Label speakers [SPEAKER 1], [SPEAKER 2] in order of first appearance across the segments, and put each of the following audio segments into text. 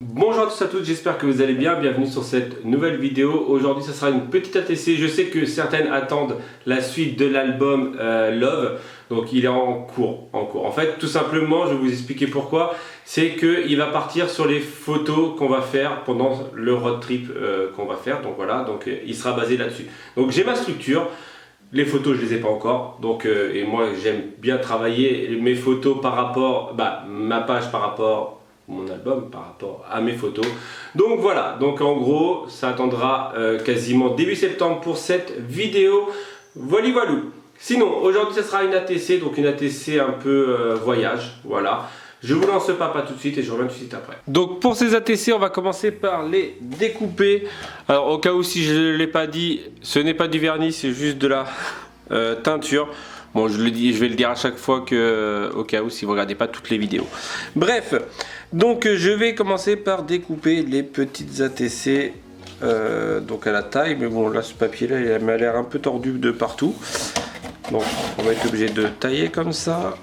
[SPEAKER 1] Bonjour à tous et à toutes, j'espère que vous allez bien, bienvenue sur cette nouvelle vidéo. Aujourd'hui ça sera une petite ATC, je sais que certaines attendent la suite de l'album Love, donc il est en cours. En fait tout simplement, je vais vous expliquer pourquoi, c'est qu'il va partir sur les photos qu'on va faire pendant le road trip qu'on va faire, donc voilà, donc il sera basé là-dessus. Donc j'ai ma structure. Les photos, je les ai pas encore, donc et moi j'aime bien travailler mes photos par rapport, ma page par rapport mon album par rapport à mes photos. Donc voilà, donc en gros, ça attendra quasiment début septembre pour cette vidéo. Voilà, voilà. Sinon, aujourd'hui, ça sera une ATC, donc une ATC un peu voyage, voilà. Je vous lance pas tout de suite et je reviens tout de suite après. Donc pour ces ATC, on va commencer par les découper. Alors au cas où si je ne l'ai pas dit, ce n'est pas du vernis, c'est juste de la teinture. Bon, je vais le dire à chaque fois au cas où si vous regardez pas toutes les vidéos. Bref, donc je vais commencer par découper les petites ATC donc à la taille. Mais bon, là ce papier là, il m'a l'air un peu tordu de partout. Donc on va être obligé de tailler comme ça.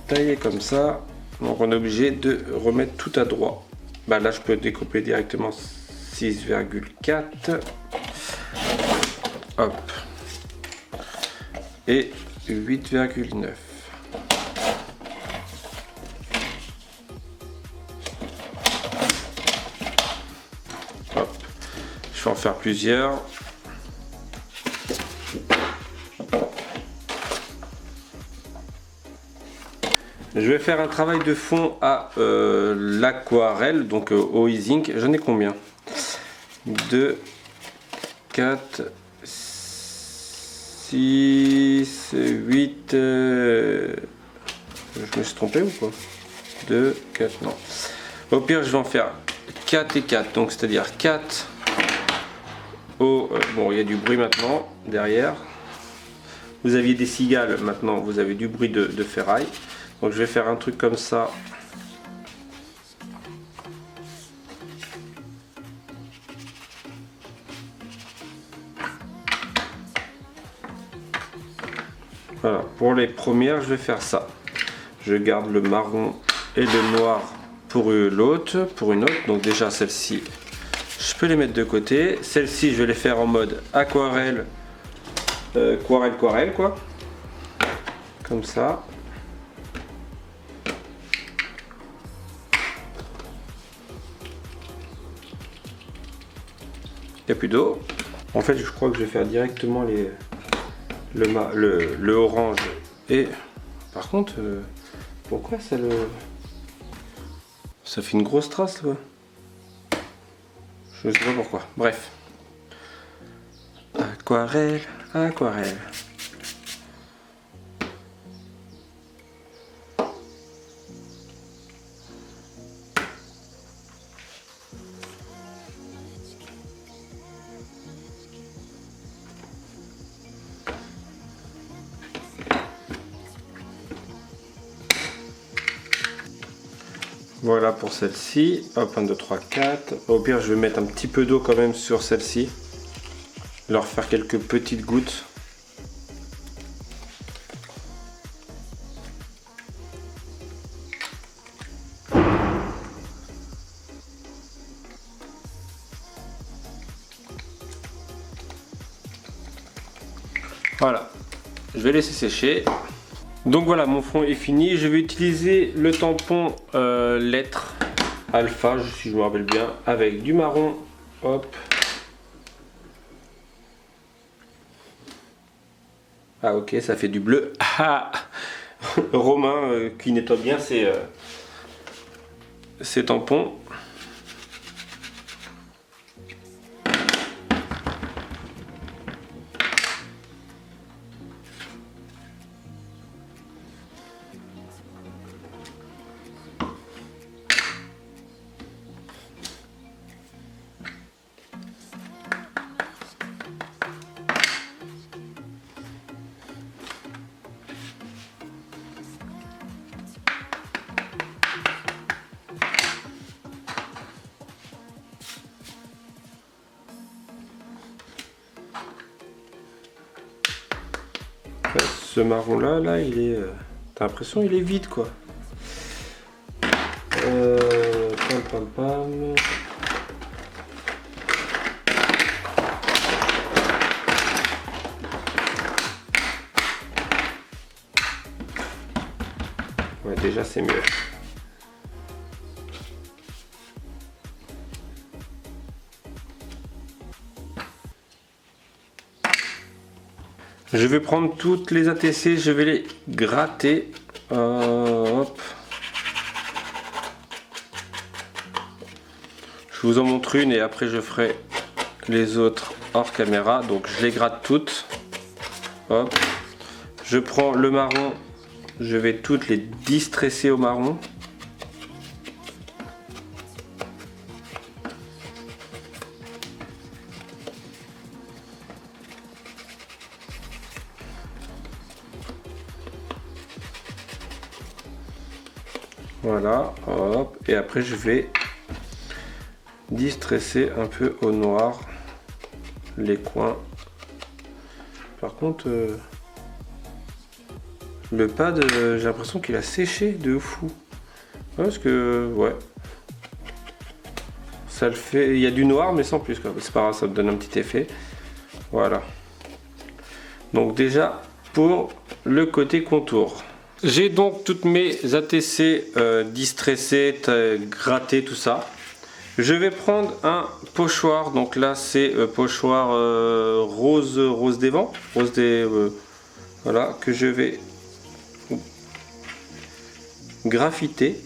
[SPEAKER 1] Tailler comme ça. Donc on est obligé de remettre tout à droit. Bah là je peux découper directement 6,4. Hop. Et 8,9. Hop. Je vais en faire plusieurs. Je vais faire un travail de fond à l'aquarelle, donc au e-zinc. J'en ai combien? 2, 4, 6, 8. Je me suis trompé ou quoi? 2, 4, non. Au pire, je vais en faire 4 et 4. Donc, c'est-à-dire 4 au. Bon, il y a du bruit maintenant derrière. Vous aviez des cigales, maintenant vous avez du bruit de ferraille. Donc je vais faire un truc comme ça. Voilà, pour les premières, je vais faire ça. Je garde le marron et le noir pour l'autre, pour une autre. Donc déjà celle-ci, je peux les mettre de côté. Celle-ci, je vais les faire en mode aquarelle, aquarelle quoi. Comme ça. Il n'y a plus d'eau. En fait, je crois que je vais faire directement le orange. Et par contre, pourquoi ça fait une grosse trace là? Je sais pas pourquoi. Bref. Aquarelle, aquarelle. Voilà pour celle-ci. Hop, 1, 2, 3, 4. Au pire, je vais mettre un petit peu d'eau quand même sur celle-ci. Leur faire quelques petites gouttes. Voilà. Je vais laisser sécher. Donc voilà, mon fond est fini. Je vais utiliser le tampon lettre alpha, si je me rappelle bien, avec du marron. Hop. Ah ok, ça fait du bleu. Ah Romain qui nettoie bien ses tampons. ce marron là, il est... T'as l'impression il est vide quoi. Pam pam pam. Ouais, déjà c'est mieux. Je vais prendre toutes les ATC, je vais les gratter. Hop. Je vous en montre une et après je ferai les autres hors caméra. Donc je les gratte toutes. Hop. Je prends le marron, je vais toutes les distresser au marron. Voilà, hop, et après je vais distresser un peu au noir les coins. Par contre, le pad, j'ai l'impression qu'il a séché de fou. Ouais, parce que, ouais, ça le fait. Il y a du noir, mais sans plus, quoi. C'est pas grave, ça me donne un petit effet. Voilà. Donc déjà pour le côté contour. J'ai donc toutes mes ATC distressées, grattées, tout ça. Je vais prendre un pochoir. Donc là, c'est pochoir rose des vents, voilà, que je vais graffiter.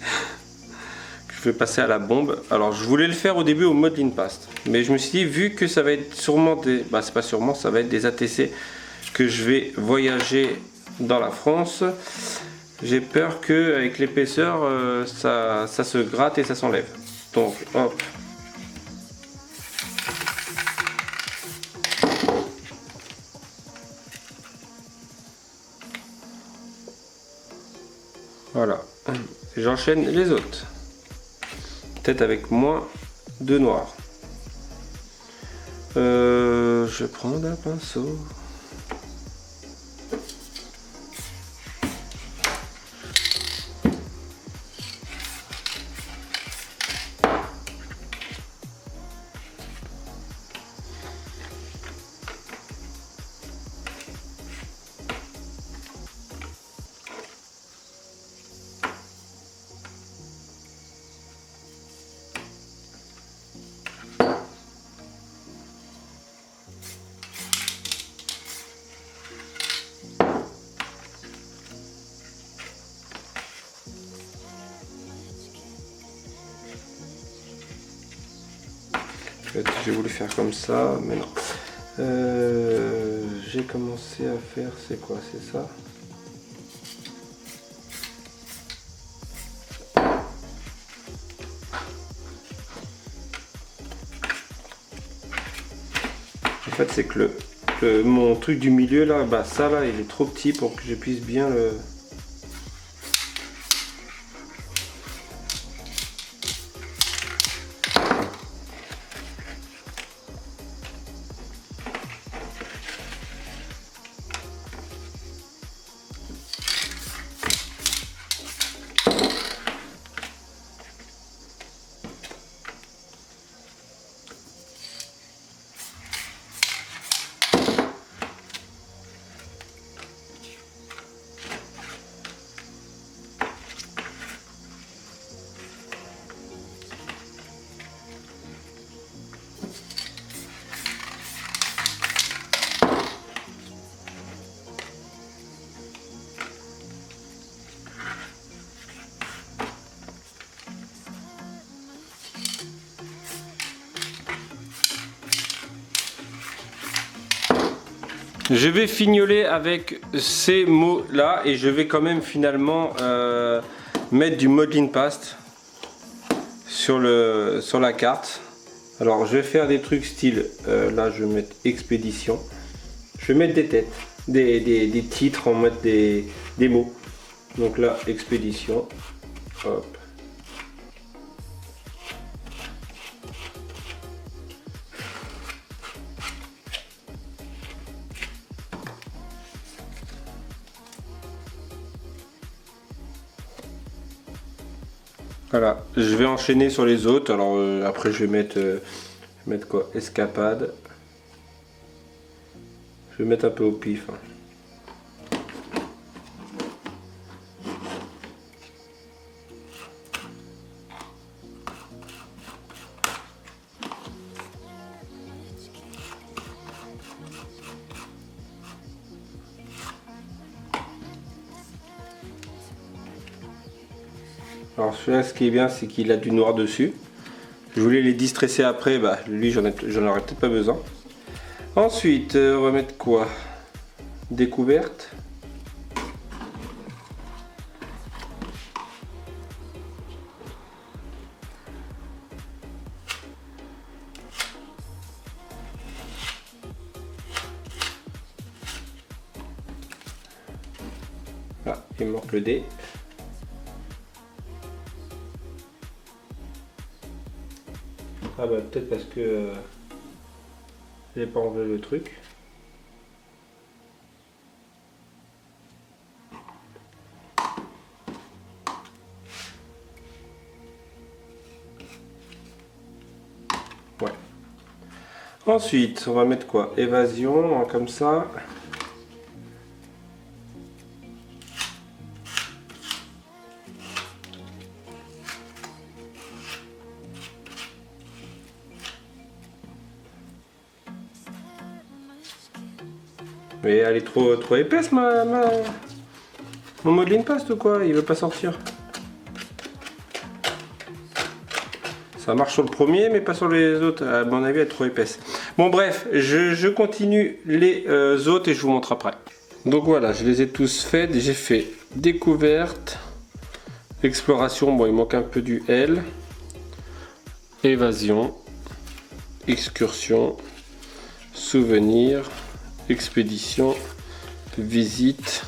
[SPEAKER 1] Je vais passer à la bombe. Alors, je voulais le faire au début au modeling paste, mais je me suis dit, vu que ça va être sûrement des, c'est pas sûrement, ça va être des ATC que je vais voyager dans la France. J'ai peur que avec l'épaisseur ça se gratte et ça s'enlève. Donc hop. Voilà. J'enchaîne les autres. Peut-être avec moins de noir. Je prends un pinceau. J'ai voulu faire comme ça, mais non. J'ai commencé à faire, c'est quoi? C'est ça. En fait, c'est que mon truc du milieu là, ça là, il est trop petit pour que je puisse bien le... Je vais fignoler avec ces mots là et je vais quand même finalement mettre du modeling paste sur la carte. Alors je vais faire des trucs style, là je vais mettre expédition. Je vais mettre des têtes, des titres, en mettre des mots. Donc là expédition, hop. Voilà, je vais enchaîner sur les autres. Alors après je vais mettre quoi? Escapade. Je vais mettre un peu au pif. Hein. Alors celui-là, ce qui est bien, c'est qu'il a du noir dessus. Je voulais les distresser après, bah lui j'en aurais peut-être pas besoin. Ensuite, on va mettre quoi? Découverte. Ah, il manque le dé. Ah bah peut-être parce que j'ai pas enlevé le truc. Ouais. Ensuite, on va mettre quoi? Évasion, hein, comme ça. Mais elle est trop épaisse mon modeling paste ou quoi? Il veut pas sortir. Ça marche sur le premier mais pas sur les autres. À mon avis elle est trop épaisse. Bon bref, je continue les autres et je vous montre après. Donc voilà, je les ai tous faits. J'ai fait découverte, exploration, bon il manque un peu du L, évasion, excursion, souvenir, expédition, visite,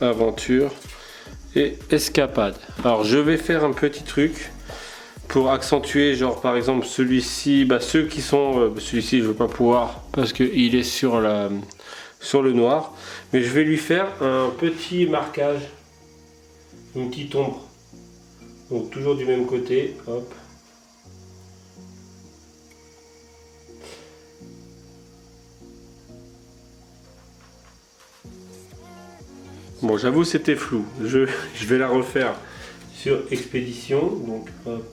[SPEAKER 1] aventure et escapade. Alors je vais faire un petit truc pour accentuer, genre par exemple celui-ci, bah ceux qui sont, celui-ci je veux pas pouvoir parce qu'il est sur le noir, mais je vais lui faire un petit marquage, une petite ombre, donc toujours du même côté, hop. Bon, j'avoue c'était flou, je vais la refaire sur expédition, donc hop.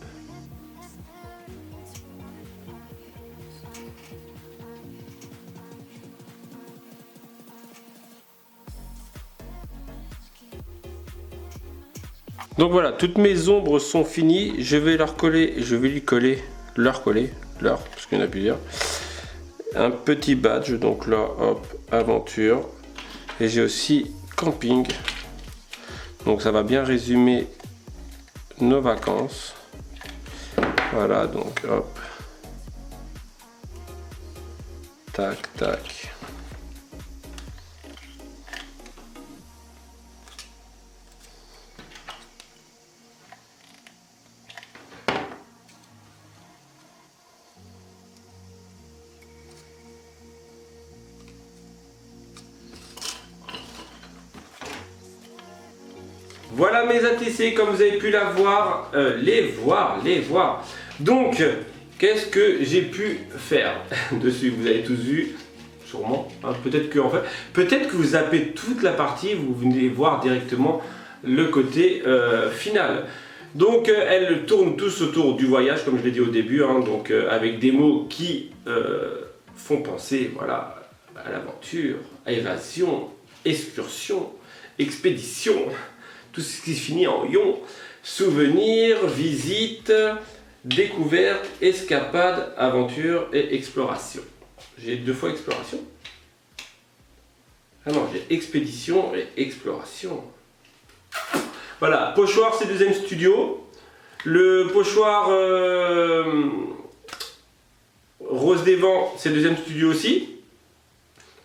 [SPEAKER 1] Donc voilà, toutes mes ombres sont finies, je vais leur coller, parce qu'il y en a plusieurs, un petit badge, donc là, hop, aventure, et j'ai aussi camping, donc ça va bien résumer nos vacances. Voilà, donc hop, tac, tac. Voilà mes ATC, comme vous avez pu les voir. Donc, qu'est-ce que j'ai pu faire dessus? Vous avez tous vu, sûrement. Hein, peut-être que vous zappez toute la partie, vous venez voir directement le côté final. Donc, elles tournent tous autour du voyage, comme je l'ai dit au début, hein, donc avec des mots qui font penser, voilà, à l'aventure, à évasion, excursion, expédition. Tout ce qui se finit en ion, souvenir, visite, découverte, escapade, aventure et exploration. J'ai 2 fois exploration. Ah non, j'ai expédition et exploration. Voilà, pochoir c'est deuxième studio. Le pochoir rose des vents c'est deuxième studio aussi.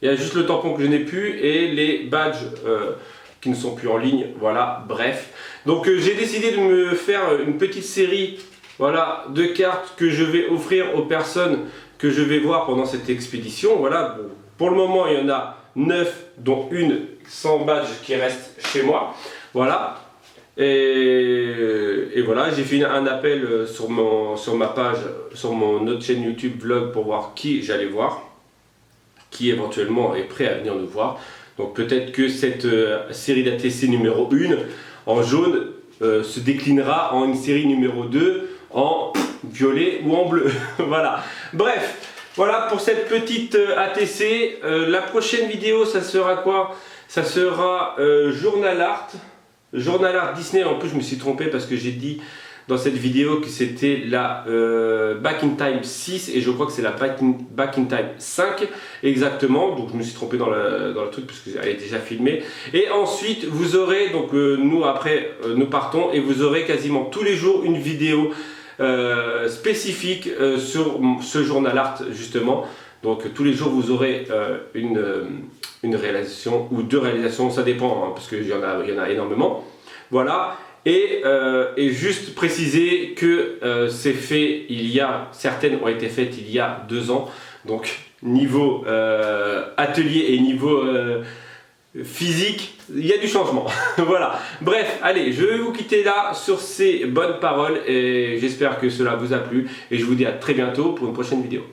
[SPEAKER 1] Il y a juste le tampon que je n'ai plus et les badges qui ne sont plus en ligne, voilà, bref. Donc j'ai décidé de me faire une petite série, voilà, de cartes que je vais offrir aux personnes que je vais voir pendant cette expédition. Voilà, bon, pour le moment il y en a 9, dont une sans badge qui reste chez moi, voilà. Et voilà, j'ai fait un appel sur ma page, sur mon autre chaîne YouTube vlog pour voir qui j'allais voir, qui éventuellement est prêt à venir nous voir. Donc peut-être que cette série d'ATC numéro 1 en jaune se déclinera en une série numéro 2 en violet ou en bleu. Voilà. Bref, voilà pour cette petite ATC. La prochaine vidéo, ça sera quoi? Ça sera Journal Art. Journal Art Disney. En plus, je me suis trompé parce que j'ai dit dans cette vidéo que c'était la Back in Time 6 et je crois que c'est la Back in Time 5 exactement, donc je me suis trompé dans le truc parce qu'elle est déjà filmée. Et ensuite vous aurez, donc nous après nous partons et vous aurez quasiment tous les jours une vidéo spécifique sur ce Journal Art justement. Donc tous les jours vous aurez une réalisation ou deux réalisations, ça dépend hein, parce qu'il y en a énormément. Voilà. Et juste préciser que c'est fait, certaines ont été faites il y a 2 ans, donc niveau atelier et niveau physique, il y a du changement. Voilà, bref, allez, je vais vous quitter là sur ces bonnes paroles et j'espère que cela vous a plu et je vous dis à très bientôt pour une prochaine vidéo.